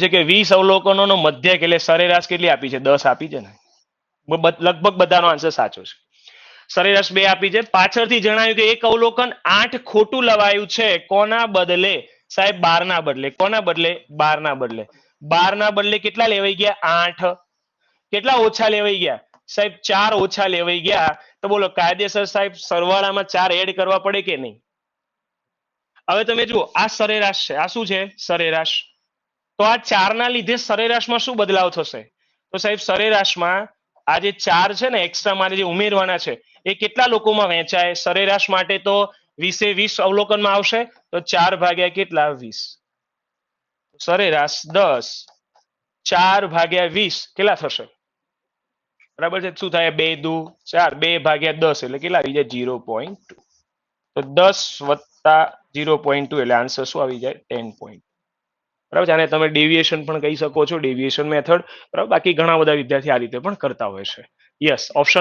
છે કે 20 અવલોકનોનો મધ્યક એટલે સરેરાશ કેટલી આપી છે? 10 આપી છે ને. લગભગ બધાનો આન્સર સાચો છે. સરેરાશ 2 આપી છે. પાછળથી જણાવ્યું કે એક અવલોકન 8 ખોટું લવાયું છે. કોના બદલે? સાહેબ 12 ના બદલે. કોના બદલે? 12 ના બદલે. 12 ના બદલે કેટલા લેવાઈ ગયા? 8. કેટલા ઓછા લેવાઈ ગયા? સાહેબ 4 ઓછા લેવાઈ ગયા. તો બોલો કાયદેસર સાહેબ સરવાળામાં 4 એડ કરવા પડે કે નહીં? હવે તમે જુઓ, આ સરેરાશ છે. આ શું છે? સરેરાશ. તો આ 4 ના લીધે સરેરાશમાં શું બદલાવ થશે? તો સાહેબ સરેરાશમાં આ જે 4 છે ને એક્સ્ટ્રા મારે જે ઉમેરવાના છે એ કેટલા લોકોમાં વહેંચાય? સરેરાશ માટે તો 20 એ 20 અવલોકનમાં આવશે. તો 4 ભાગ્યા કેટલા? 20. સરેરાશ 10. 4 ભાગ્યા 20 કેટલા થશે? બરાબર છે. શું થાય? 2 દુ 4. 2 ભાગ્યા 10 એટલે કેટલા આવી જાય? 0.2. તો 10 વત્તા 0.2 એટલે આન્સર શું આવી જાય? 10. બરાબર છે. આને તમે ડેવિએશન પણ કહી શકો છો, ડેવિએશન મેથડ. બરાબર. બાકી ઘણા બધા વિદ્યાર્થી આ રીતે પણ કરતા હોય છે. Yes, option